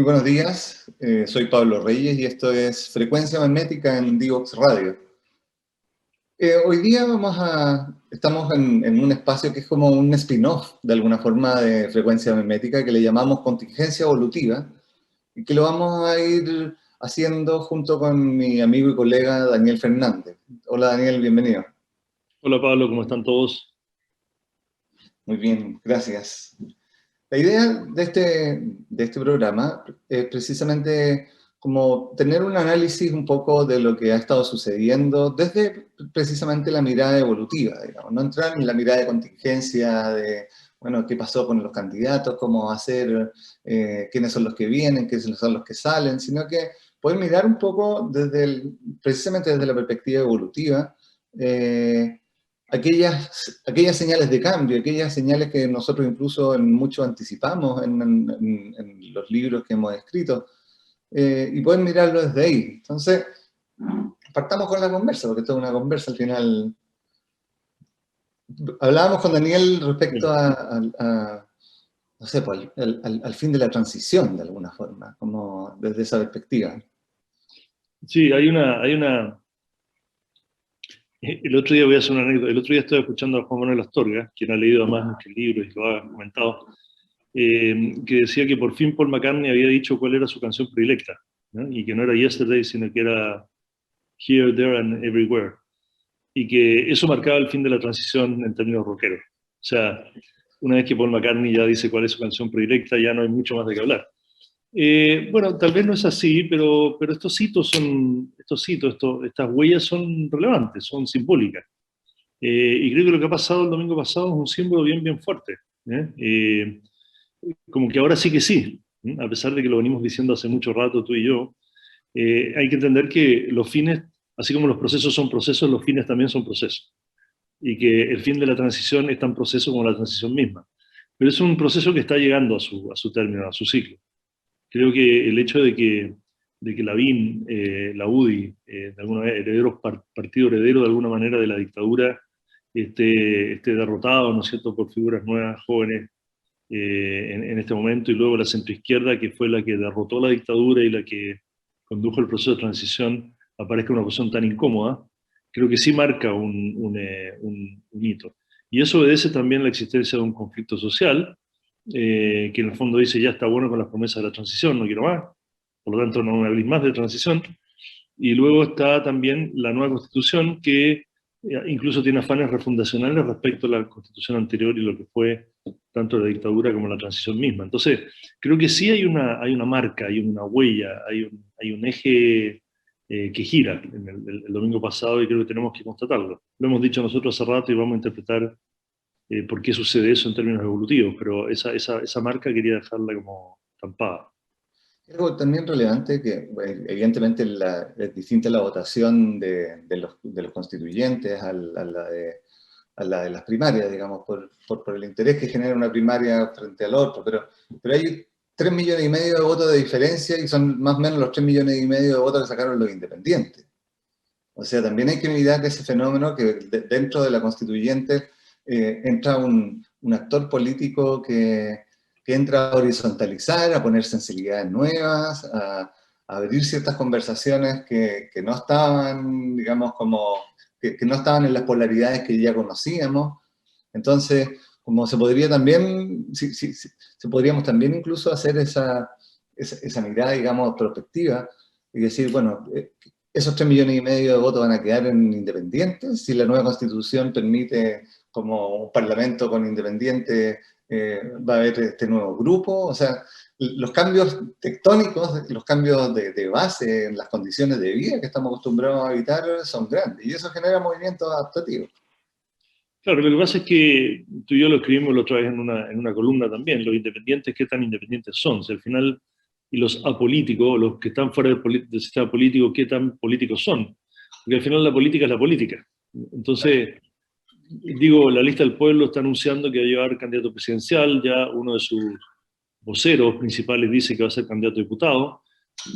buenos días, soy Pablo Reyes y esto es Frecuencia Magnética en Divox Radio. Hoy día estamos en un espacio que es como un spin-off de alguna forma de Frecuencia Magnética que le llamamos Contingencia Evolutiva y que lo vamos a ir haciendo junto con mi amigo y colega Daniel Fernández. Hola Daniel, bienvenido. Hola Pablo, ¿cómo están todos? Muy bien, gracias. La idea de este programa es precisamente como tener un análisis un poco de lo que ha estado sucediendo desde precisamente la mirada evolutiva, digamos, no entrar en la mirada de contingencia, de, bueno, qué pasó con los candidatos, cómo hacer, quiénes son los que vienen, quiénes son los que salen, sino que poder mirar un poco precisamente desde la perspectiva evolutiva, aquellas señales de cambio, aquellas señales que nosotros incluso en mucho anticipamos en los libros que hemos escrito, y pueden mirarlo desde ahí. Entonces, partamos con la conversa, porque esto es una conversa al final. Hablábamos con Daniel respecto no sé, pues, al fin de la transición, de alguna forma, como desde esa perspectiva. Sí, el otro día voy a hacer una anécdota. El otro día estaba escuchando a Juan Manuel Astorga, quien ha leído más nuestros libros y lo ha comentado, que decía que por fin Paul McCartney había dicho cuál era su canción predilecta, ¿no? Y que no era Yesterday, sino que era Here, There and Everywhere. Y que eso marcaba el fin de la transición en términos rockeros. O sea, una vez que Paul McCartney ya dice cuál es su canción predilecta, ya no hay mucho más de qué hablar. Bueno, tal vez no es así, pero estas huellas son relevantes, son simbólicas. Y creo que lo que ha pasado el domingo pasado es un símbolo bien fuerte. ¿Eh? Como que ahora sí que sí, ¿eh? A pesar de que lo venimos diciendo hace mucho rato tú y yo, hay que entender que los fines, así como los procesos son procesos, los fines también son procesos. Y que el fin de la transición es tan proceso como la transición misma. Pero es un proceso que está llegando a su término, a su ciclo. Creo que el hecho de que Lavín, la UDI, de alguna manera, partido heredero de alguna manera de la dictadura, esté derrotado, ¿no es cierto?, por figuras nuevas, jóvenes, en este momento, y luego la centroizquierda, que fue la que derrotó la dictadura y la que condujo el proceso de transición, aparezca una posición tan incómoda, creo que sí marca un hito. Y eso obedece también a la existencia de un conflicto social, que en el fondo dice ya está bueno con las promesas de la transición, no quiero más, por lo tanto no me hablís más de transición. Y luego está también la nueva constitución que incluso tiene afanes refundacionales respecto a la constitución anterior y lo que fue tanto la dictadura como la transición misma. Entonces, creo que sí hay una marca, hay una huella, hay un eje que gira en el domingo pasado y creo que tenemos que constatarlo. Lo hemos dicho nosotros hace rato y vamos a interpretar por qué sucede eso en términos evolutivos, pero esa marca quería dejarla como estampada. Algo también relevante que, bueno, evidentemente, es distinta la votación de los constituyentes a la de las primarias, digamos, por el interés que genera una primaria frente al otro, pero hay 3,5 millones de votos de diferencia y son más o menos los 3,5 millones de votos que sacaron los independientes. O sea, también hay que mirar ese fenómeno que dentro de la constituyente entra un actor político que entra a horizontalizar, a poner sensibilidades nuevas, a abrir ciertas conversaciones que no estaban, digamos, que no estaban en las polaridades que ya conocíamos. Entonces, como se podría también, podríamos también incluso hacer esa mirada, digamos, prospectiva y decir, bueno, esos 3,5 millones de votos van a quedar en independientes si la nueva constitución permite como un parlamento con independientes, va a haber este nuevo grupo. O sea, los cambios tectónicos, los cambios de base en las condiciones de vida que estamos acostumbrados a habitar son grandes y eso genera movimientos adaptativos. Claro, lo que pasa es que tú y yo lo escribimos la otra vez en una columna también, los independientes, ¿qué tan independientes son? Si al final, y los apolíticos, los que están fuera del sistema político, ¿qué tan políticos son? Porque al final la política es la política. Entonces, digo, la lista del pueblo está anunciando que va a llevar candidato presidencial, ya uno de sus voceros principales dice que va a ser candidato a diputado.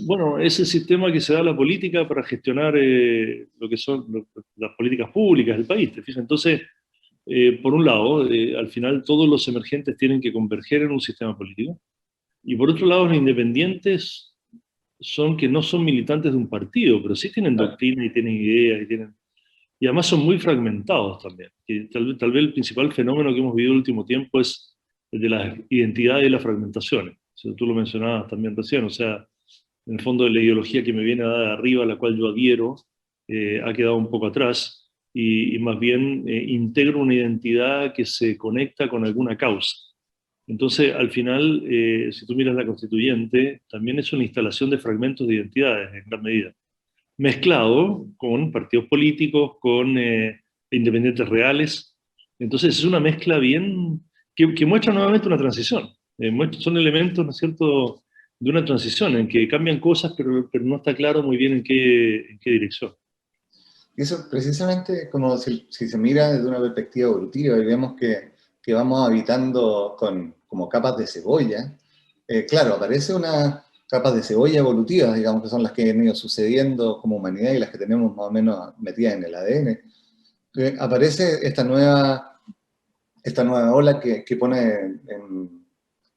Bueno, es el sistema que se da a la política para gestionar lo que son las políticas públicas del país, ¿te fijas? Entonces, por un lado, al final todos los emergentes tienen que converger en un sistema político, Y por otro lado, los independientes son que no son militantes de un partido, pero sí tienen doctrina y tienen ideas, y además son muy fragmentados también. Y tal vez el principal fenómeno que hemos vivido el último tiempo es el de las identidades y las fragmentaciones. O sea, tú lo mencionabas también recién, o sea, en el fondo la ideología que me viene de arriba, a la cual yo adhiero, ha quedado un poco atrás, y más bien integro una identidad que se conecta con alguna causa. Entonces, al final, si tú miras la constituyente, también es una instalación de fragmentos de identidades en gran medida, mezclado con partidos políticos, con independientes reales. Entonces, es una mezcla bien que muestra nuevamente una transición. Son elementos, ¿no es cierto?, de una transición en que cambian cosas, pero no está claro muy bien en qué dirección. Y eso precisamente como si se mira desde una perspectiva evolutiva y vemos que vamos habitando como capas de cebolla, claro, aparece unas capas de cebolla evolutivas, digamos, que son las que han ido sucediendo como humanidad y las que tenemos más o menos metidas en el ADN. Aparece esta nueva ola que pone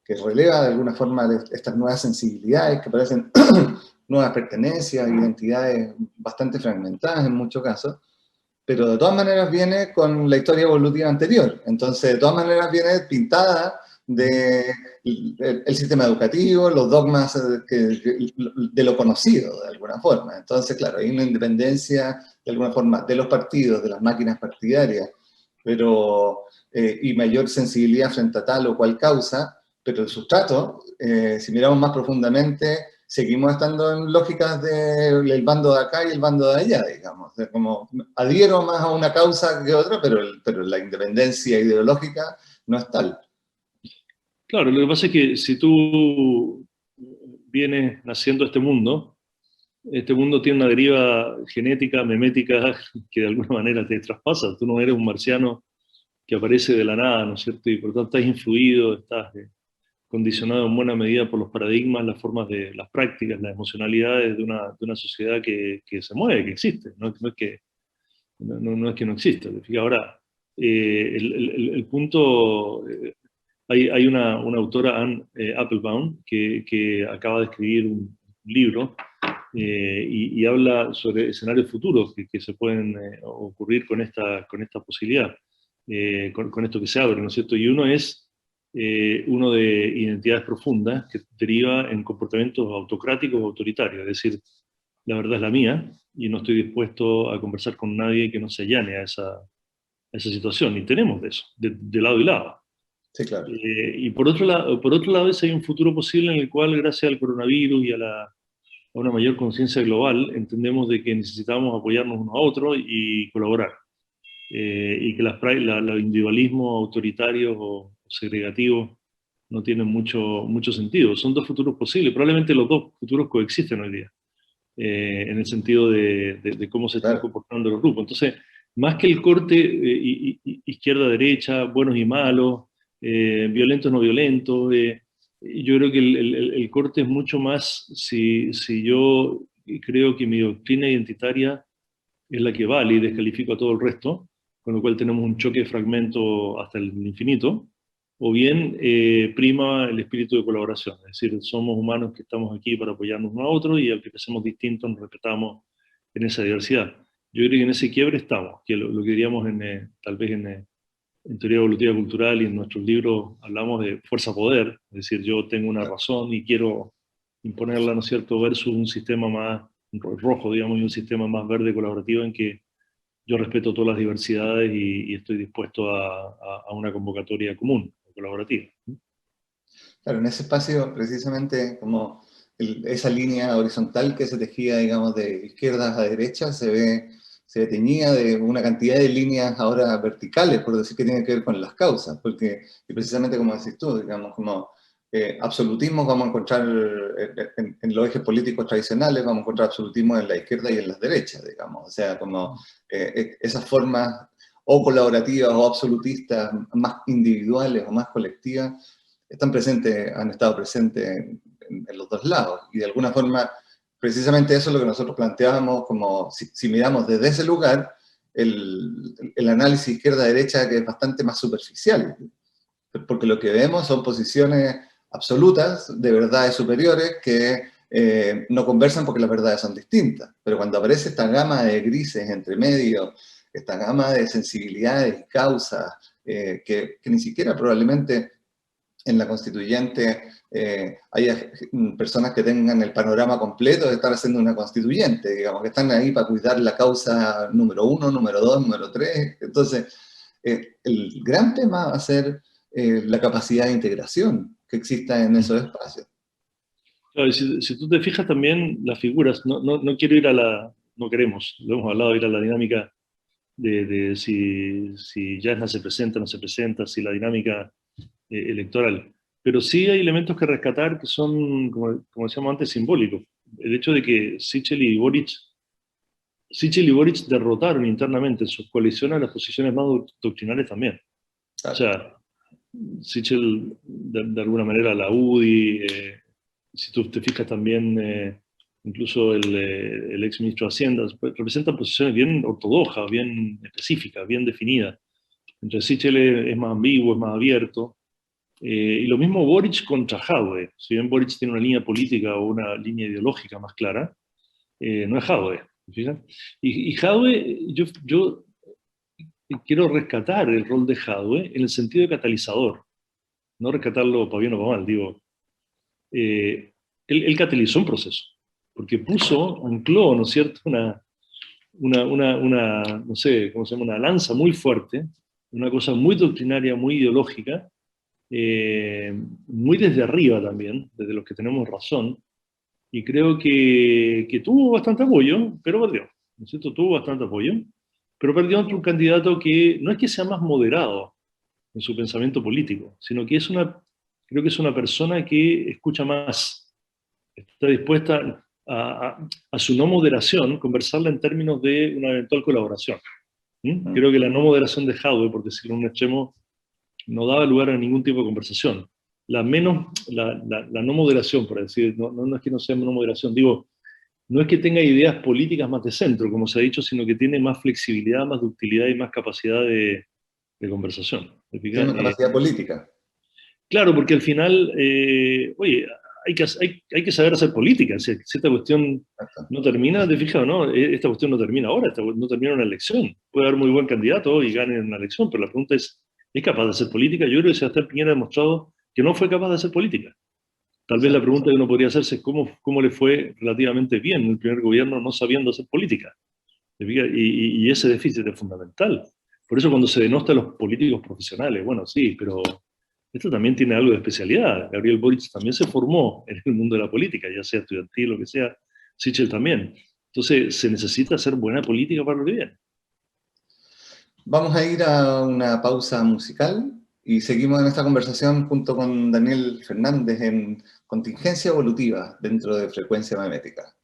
que releva de alguna forma estas nuevas sensibilidades, que parecen nuevas pertenencias, identidades bastante fragmentadas en muchos casos, pero de todas maneras viene con la historia evolutiva anterior. Entonces, de todas maneras viene pintada el sistema educativo, los dogmas de lo conocido, de alguna forma. Entonces, claro, hay una independencia, de alguna forma, de los partidos, de las máquinas partidarias, pero, y mayor sensibilidad frente a tal o cual causa, pero el sustrato, si miramos más profundamente, seguimos estando en lógicas del bando de acá y el bando de allá, digamos. O sea, como adhiero más a una causa que otra, pero la independencia ideológica no es tal. Claro, lo que pasa es que si tú vienes naciendo a este mundo tiene una deriva genética, memética, que de alguna manera te traspasa. Tú no eres un marciano que aparece de la nada, ¿no es cierto? Y por lo tanto estás influido, estás condicionado en buena medida por los paradigmas, las formas de las prácticas, las emocionalidades de una sociedad que se mueve, que existe, no es que no es que no exista. Ahora, el punto, hay una autora, Anne Applebaum, que acaba de escribir un libro y habla sobre escenarios futuros que se pueden ocurrir con esta posibilidad, con esto que se abre, ¿no es cierto? Y uno es uno de identidades profundas que deriva en comportamientos autocráticos o autoritarios, es decir, la verdad es la mía y no estoy dispuesto a conversar con nadie que no se allane a esa situación, y tenemos de eso, de lado y lado. Sí, claro. Y por otro lado, hay un futuro posible en el cual, gracias al coronavirus y a una mayor conciencia global, entendemos de que necesitamos apoyarnos unos a otros y colaborar. Y que los individualismos autoritarios o segregativos no tienen mucho sentido. Son dos futuros posibles, probablemente los dos futuros coexisten hoy día, en el sentido de cómo se están comportando los grupos. Entonces, más que el corte izquierda-derecha, buenos y malos, violentos no violentos, yo creo que el corte es mucho más si yo creo que mi doctrina identitaria es la que vale y descalifico a todo el resto, con lo cual tenemos un choque de fragmento hasta el infinito, o bien prima el espíritu de colaboración, es decir, somos humanos que estamos aquí para apoyarnos uno a otro y aunque pensemos distintos nos respetamos en esa diversidad. Yo creo que en ese quiebre estamos, que lo que diríamos tal vez en teoría evolutiva cultural y en nuestros libros hablamos de fuerza-poder, es decir, yo tengo una razón y quiero imponerla, ¿no es cierto?, versus un sistema más rojo, digamos, y un sistema más verde colaborativo en que yo respeto todas las diversidades y estoy dispuesto a una convocatoria común, colaborativa. Claro, en ese espacio, precisamente, como esa línea horizontal que se tejía, digamos, de izquierda a derecha, se ve teñida de una cantidad de líneas ahora verticales, por decir que tienen que ver con las causas, porque, y precisamente como decís tú, digamos, como absolutismos vamos a encontrar en los ejes políticos tradicionales, vamos a encontrar absolutismo en la izquierda y en las derechas, digamos, o sea, como esas formas o colaborativas o absolutistas, más individuales o más colectivas, han estado presentes en los dos lados, y de alguna forma, precisamente eso es lo que nosotros planteábamos, como si miramos desde ese lugar, el análisis izquierda-derecha, que es bastante más superficial, porque lo que vemos son posiciones absolutas, de verdades superiores que no conversan porque las verdades son distintas. Pero cuando aparece esta gama de grises entre medio, esta gama de sensibilidades y causas, que ni siquiera probablemente en la constituyente haya personas que tengan el panorama completo de estar haciendo una constituyente, digamos, que están ahí para cuidar la causa número 1, número 2, número 3. Entonces, el gran tema va a ser la capacidad de integración que exista en esos espacios. Claro, y si tú te fijas también las figuras, no quiero ir a la, no queremos, lo hemos hablado, ir a la dinámica de si Yasna se presenta o no se presenta, si la dinámica electoral. Pero sí hay elementos que rescatar que son, como decíamos antes, simbólicos. El hecho de que Sichel y Boric derrotaron internamente en sus coaliciones las posiciones más doctrinales también. Claro. O sea, Sichel, de alguna manera, la UDI, si tú te fijas también, incluso el ex ministro de Hacienda, representan posiciones bien ortodoxas, bien específicas, bien definidas. Entonces Sichel es más ambiguo, es más abierto. Y lo mismo Boric contra Jadwe. Si bien Boric tiene una línea política o una línea ideológica más clara, no es Jadwe. Y Jadwe, yo quiero rescatar el rol de Jadwe en el sentido de catalizador. No rescatarlo para bien o para mal, digo. Él catalizó un proceso, porque ancló, ¿no es cierto?, no sé, ¿cómo se llama?, una lanza muy fuerte, una cosa muy doctrinaria, muy ideológica, muy desde arriba también, desde los que tenemos razón, y creo que tuvo bastante apoyo, pero perdió, ¿no es cierto?, tuvo bastante apoyo, pero perdió ante un candidato que no es que sea más moderado en su pensamiento político, sino que creo que es una persona que escucha más, está dispuesta a su no moderación, conversarla en términos de una eventual colaboración. Creo que la no moderación de Jadwe, por decirlo en un extremo, no daba lugar a ningún tipo de conversación. La no moderación, por decir, no es que no sea no moderación, digo, no es que tenga ideas políticas más de centro, como se ha dicho, sino que tiene más flexibilidad, más ductilidad y más capacidad de conversación. Tiene una capacidad política. Claro, porque al final, oye, hay que saber hacer política. Si esta cuestión no termina, ¿te fijas o no? Esta cuestión no termina ahora, no termina una elección. Puede haber muy buen candidato y gane una elección, pero la pregunta ¿es capaz de hacer política? Yo creo que Sebastián Piñera ha demostrado que no fue capaz de hacer política. Tal vez la pregunta que uno podría hacerse es cómo le fue relativamente bien en el primer gobierno no sabiendo hacer política. Y ese déficit es fundamental. Por eso cuando se denosta a los políticos profesionales, bueno, sí, pero esto también tiene algo de especialidad. Gabriel Boric también se formó en el mundo de la política, ya sea estudiantil o lo que sea, Sichel también. Entonces se necesita hacer buena política para lo que viene. Vamos a ir a una pausa musical y seguimos en esta conversación junto con Daniel Fernández en Contingencia Evolutiva dentro de Frecuencia Memética.